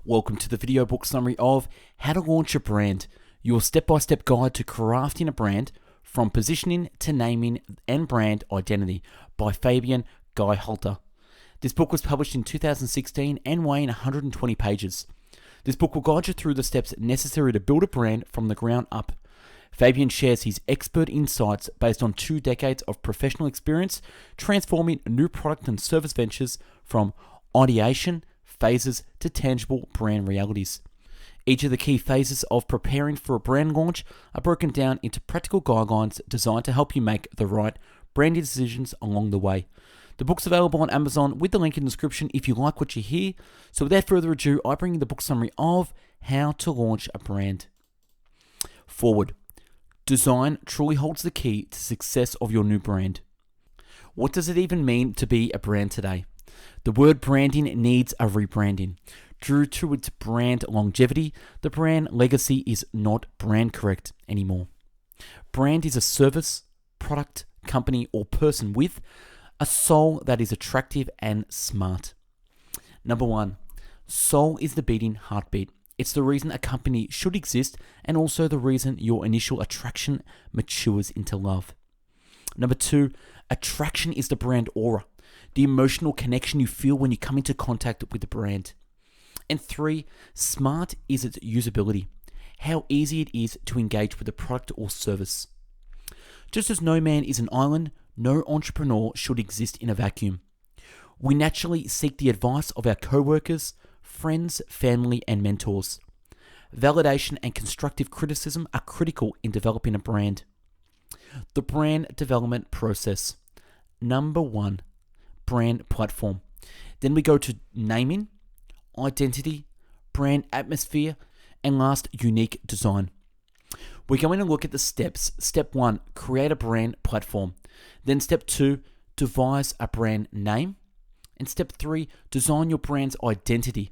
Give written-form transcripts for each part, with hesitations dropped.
Welcome to the video book summary of How to Launch a Brand, your step-by-step guide to crafting a brand from positioning to naming and brand identity by Fabian Geyrhalter. This book was published in 2016 and weighing 120 pages. This book will guide you through the steps necessary to build a brand from the ground up. Fabian shares his expert insights based on 2 decades of professional experience transforming new product and service ventures from ideation phases to tangible brand realities. Each of the key phases of preparing for a brand launch are broken down into practical guidelines designed to help you make the right branding decisions along the way. The book's available on Amazon with the link in the description if you like what you hear. So without further ado, I bring you the book summary of How to Launch a Brand. Forward. Design truly holds the key to success of your new brand. What does it even mean to be a brand today? The word branding needs a rebranding. Due to its brand longevity, the brand legacy is not brand correct anymore. Brand is a service, product, company, or person with a soul that is attractive and smart. Number 1, soul is the beating heartbeat. It's the reason a company should exist and also the reason your initial attraction matures into love. Number 2, attraction is the brand aura, the emotional connection you feel when you come into contact with the brand. And 3, smart is its usability, how easy it is to engage with the product or service. Just as no man is an island, no entrepreneur should exist in a vacuum. We naturally seek the advice of our co-workers, friends, family, and mentors. Validation and constructive criticism are critical in developing a brand. The brand development process. Number 1, brand platform. Then we go to naming, identity, brand atmosphere, and last, unique design. We're going to look at the steps. Step 1, create a brand platform. Then step 2, devise a brand name. And step 3, design your brand's identity.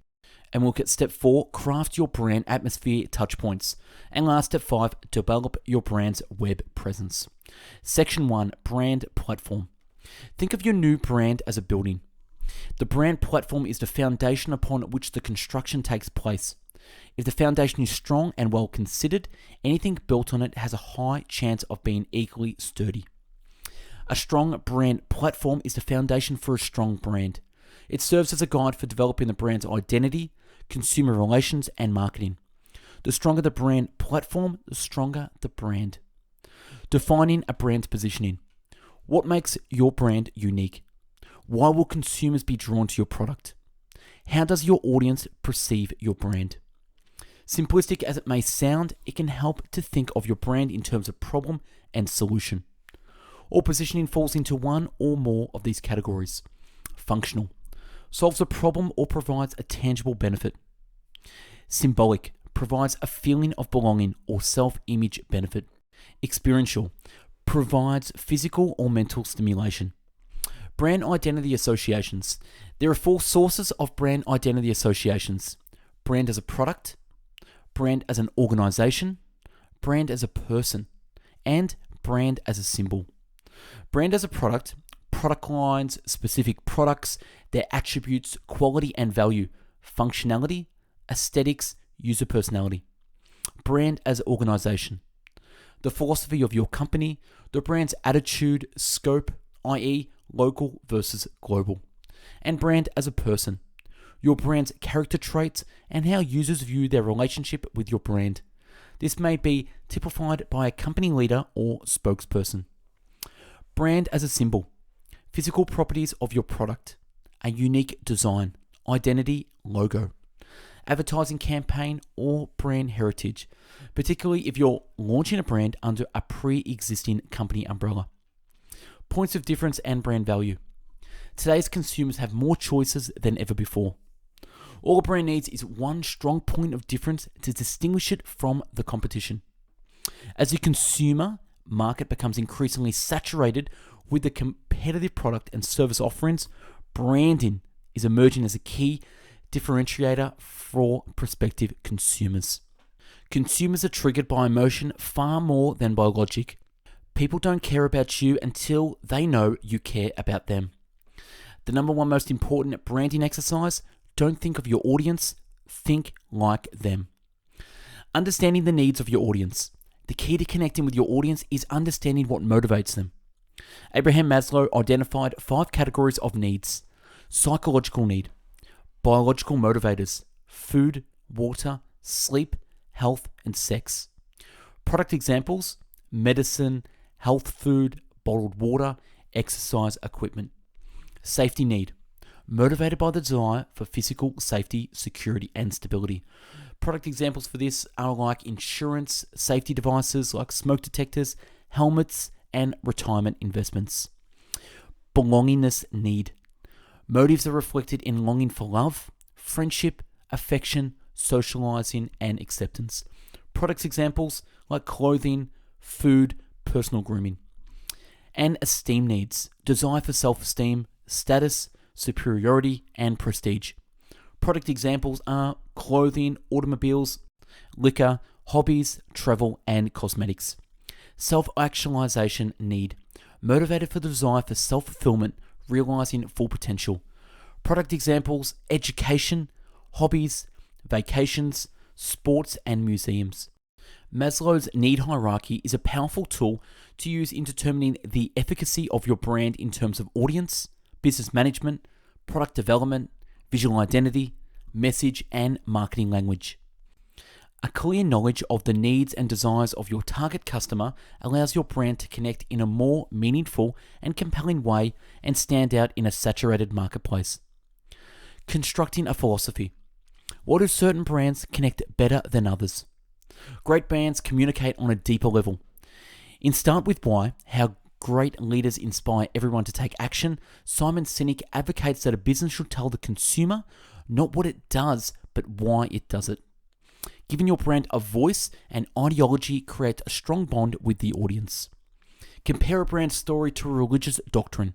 And we'll look at step 4, craft your brand atmosphere touchpoints. And last, step 5, develop your brand's web presence. Section 1, brand platform. Think of your new brand as a building. The brand platform is the foundation upon which the construction takes place. If the foundation is strong and well considered, anything built on it has a high chance of being equally sturdy. A strong brand platform is the foundation for a strong brand. It serves as a guide for developing the brand's identity, consumer relations, and marketing. The stronger the brand platform, the stronger the brand. Defining a brand's positioning. What makes your brand unique? Why will consumers be drawn to your product? How does your audience perceive your brand? Simplistic as it may sound, it can help to think of your brand in terms of problem and solution. All positioning falls into one or more of these categories. Functional. Solves a problem or provides a tangible benefit. Symbolic. Provides a feeling of belonging or self-image benefit. Experiential. Provides physical or mental stimulation. Brand identity associations. There are 4 sources of brand identity associations. Brand as a product, brand as an organization, brand as a person, and brand as a symbol. Brand as a product, product lines, specific products, their attributes, quality and value, functionality, aesthetics, user personality. Brand as organization. The philosophy of your company, the brand's attitude, scope, i.e. local versus global. And brand as a person. Your brand's character traits and how users view their relationship with your brand. This may be typified by a company leader or spokesperson. Brand as a symbol. Physical properties of your product. A unique design, identity, logo. Advertising campaign or brand heritage, particularly if you're launching a brand under a pre-existing company umbrella. Points of difference and brand value. Today's consumers have more choices than ever before. All a brand needs is one strong point of difference to distinguish it from the competition. As the consumer market becomes increasingly saturated with the competitive product and service offerings, branding is emerging as a key differentiator for prospective consumers. Consumers are triggered by emotion far more than by logic. People don't care about you until they know you care about them. The number one most important branding exercise, don't think of your audience, Think like them. Understanding the needs of your audience. The key to connecting with your audience is understanding what motivates them. Abraham Maslow identified 5 categories of needs: psychological need, biological motivators, food, water, sleep, health, and sex. Product examples: medicine, health food, bottled water, exercise equipment. Safety need, motivated by the desire for physical safety, security, and stability. Product examples for this are like insurance, safety devices like smoke detectors, helmets, and retirement investments. Belongingness need, motives are reflected in longing for love, friendship, affection, socializing, and acceptance. Product examples like clothing, food, personal grooming. And esteem needs, desire for self-esteem, status, superiority, and prestige. Product examples are clothing, automobiles, liquor, hobbies, travel, and cosmetics. Self-actualization need, motivated for the desire for self-fulfillment, realizing full potential. Product examples: education, hobbies, vacations, sports, and museums. Maslow's need hierarchy is a powerful tool to use in determining the efficacy of your brand in terms of audience, business management, product development, visual identity, message, and marketing language. A clear knowledge of the needs and desires of your target customer allows your brand to connect in a more meaningful and compelling way and stand out in a saturated marketplace. Constructing a philosophy. Why do certain brands connect better than others? Great brands communicate on a deeper level. In Start With Why, How Great Leaders Inspire Everyone to Take Action, Simon Sinek advocates that a business should tell the consumer not what it does, but why it does it. Giving your brand a voice and ideology creates a strong bond with the audience. Compare a brand story to a religious doctrine.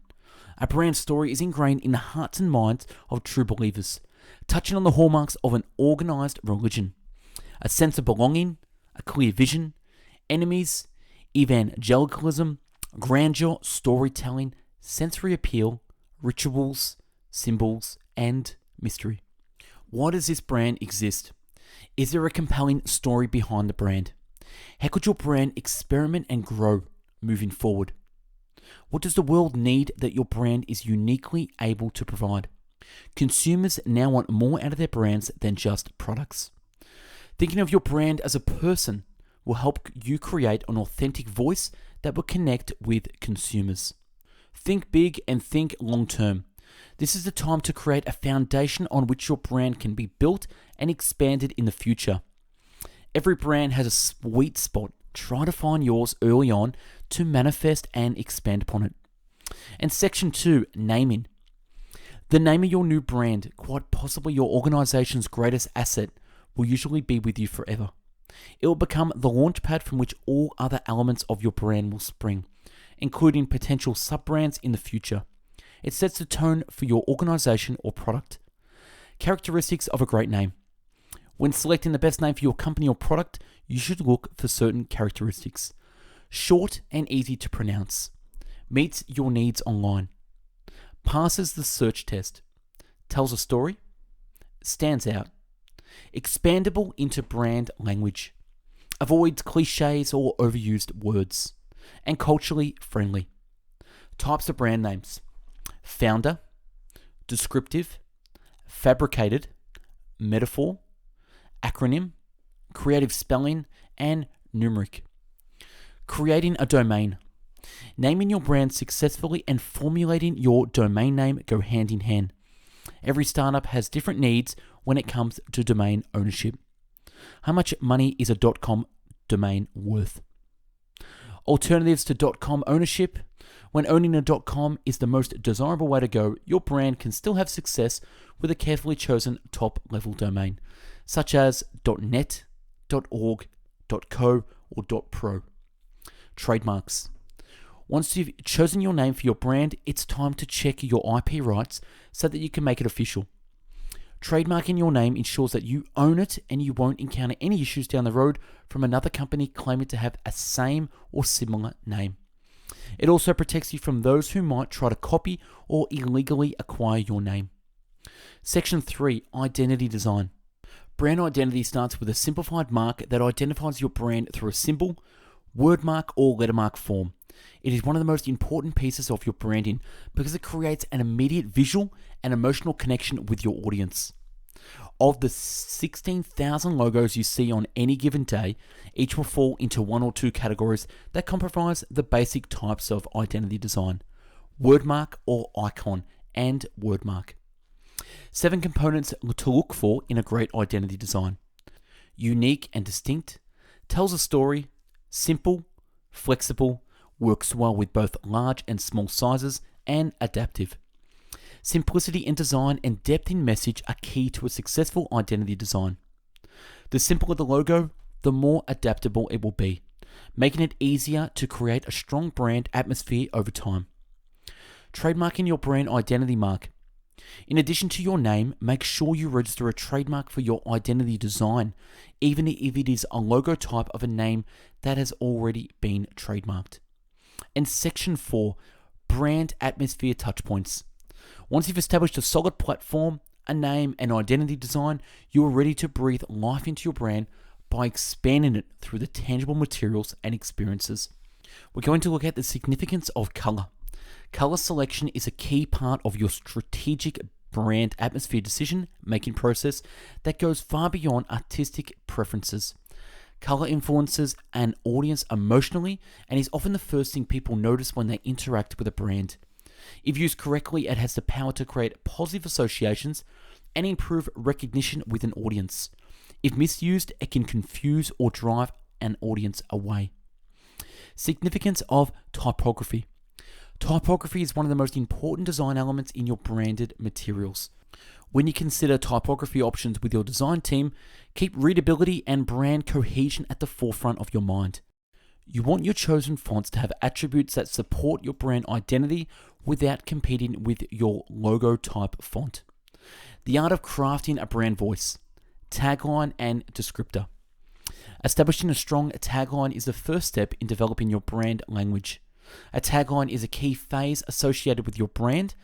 A brand story is ingrained in the hearts and minds of true believers, touching on the hallmarks of an organized religion: a sense of belonging, a clear vision, enemies, evangelicalism, grandeur, storytelling, sensory appeal, rituals, symbols, and mystery. Why does this brand exist? Is there a compelling story behind the brand? How could your brand experiment and grow moving forward? What does the world need that your brand is uniquely able to provide? Consumers now want more out of their brands than just products. Thinking of your brand as a person will help you create an authentic voice that will connect with consumers. Think big and think long term. This is the time to create a foundation on which your brand can be built and expanded in the future. Every brand has a sweet spot. Try to find yours early on to manifest and expand upon it. And section 2, naming. The name of your new brand, quite possibly your organization's greatest asset, will usually be with you forever. It will become the launch pad from which all other elements of your brand will spring, including potential sub-brands in the future. It sets the tone for your organization or product. Characteristics of a great name. When selecting the best name for your company or product, you should look for certain characteristics. Short and easy to pronounce. Meets your needs online. Passes the search test. Tells a story. Stands out. Expandable into brand language. Avoids cliches or overused words. And culturally friendly. Types of brand names. Founder, descriptive, fabricated, metaphor, acronym, creative spelling, and numeric. Creating a domain. Naming your brand successfully and formulating your domain name go hand in hand. Every startup has different needs when it comes to domain ownership. How much money is a .com domain worth? Alternatives to .com ownership. When owning a .com is the most desirable way to go, your brand can still have success with a carefully chosen top-level domain, such as .net, .org, .co, or .pro. Trademarks. Once you've chosen your name for your brand, it's time to check your IP rights so that you can make it official. Trademarking your name ensures that you own it and you won't encounter any issues down the road from another company claiming to have a same or similar name. It also protects you from those who might try to copy or illegally acquire your name. Section 3, Identity Design. Brand identity starts with a simplified mark that identifies your brand through a symbol, word mark, or letter mark form. It is one of the most important pieces of your branding because it creates an immediate visual and emotional connection with your audience. Of the 16,000 logos you see on any given day, each will fall into one or two categories that comprise the basic types of identity design: wordmark or icon, and wordmark. 7 components to look for in a great identity design: unique and distinct, tells a story, simple, flexible, works well with both large and small sizes, and adaptive. Simplicity in design and depth in message are key to a successful identity design. The simpler the logo, the more adaptable it will be, making it easier to create a strong brand atmosphere over time. Trademarking your brand identity mark. In addition to your name, make sure you register a trademark for your identity design, even if it is a logo type of a name that has already been trademarked. And Section 4, brand atmosphere touchpoints. Once you've established a solid platform, a name, and identity design, you are ready to breathe life into your brand by expanding it through the tangible materials and experiences. We're going to look at the significance of color. Color selection is a key part of your strategic brand atmosphere decision-making process that goes far beyond artistic preferences. Color influences an audience emotionally and is often the first thing people notice when they interact with a brand. If used correctly, it has the power to create positive associations and improve recognition with an audience. If misused, it can confuse or drive an audience away. Significance of typography. Typography is one of the most important design elements in your branded materials. When you consider typography options with your design team, keep readability and brand cohesion at the forefront of your mind. You want your chosen fonts to have attributes that support your brand identity without competing with your logo type font. The art of crafting a brand voice, tagline, and descriptor. Establishing a strong tagline is the first step in developing your brand language. A tagline is a key phase associated with your brand,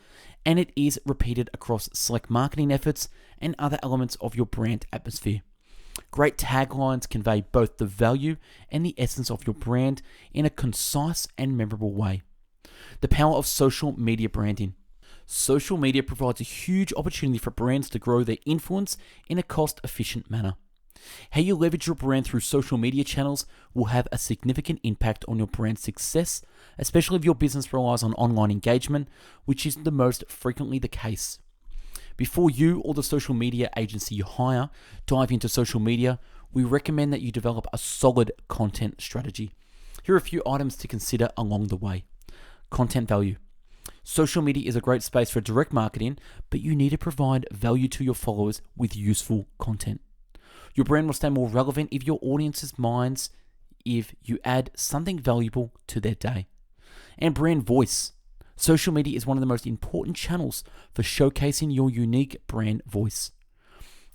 and it is repeated across select marketing efforts and other elements of your brand atmosphere. Great taglines convey both the value and the essence of your brand in a concise and memorable way. The power of social media branding. Social media provides a huge opportunity for brands to grow their influence in a cost-efficient manner. How you leverage your brand through social media channels will have a significant impact on your brand's success, especially if your business relies on online engagement, which is the most frequently the case. Before you or the social media agency you hire dive into social media, we recommend that you develop a solid content strategy. Here are a few items to consider along the way. Content value. Social media is a great space for direct marketing, but you need to provide value to your followers with useful content. Your brand will stay more relevant if your audience's minds if you add something valuable to their day. And brand voice. Social media is one of the most important channels for showcasing your unique brand voice.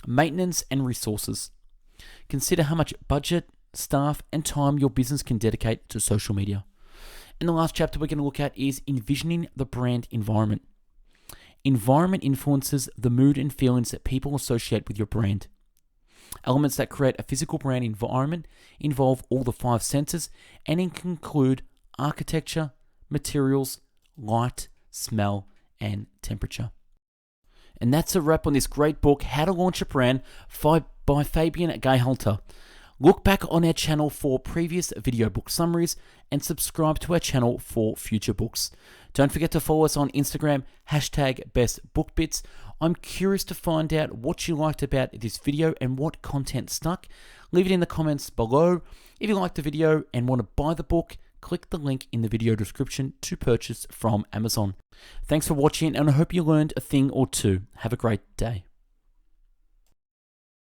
Maintenance and resources. Consider how much budget, staff, and time your business can dedicate to social media. And the last chapter we're going to look at is envisioning the brand environment. Environment influences the mood and feelings that people associate with your brand. Elements that create a physical brand environment involve all the 5 senses and include architecture, materials, light, smell, and temperature. And that's a wrap on this great book, How to Launch a Brand by Fabian Geyrhalter. Look back on our channel for previous video book summaries and subscribe to our channel for future books. Don't forget to follow us on Instagram, #bestbookbits. I'm curious to find out what you liked about this video and what content stuck. Leave it in the comments below. If you liked the video and want to buy the book, click the link in the video description to purchase from Amazon. Thanks for watching, and I hope you learned a thing or two. Have a great day.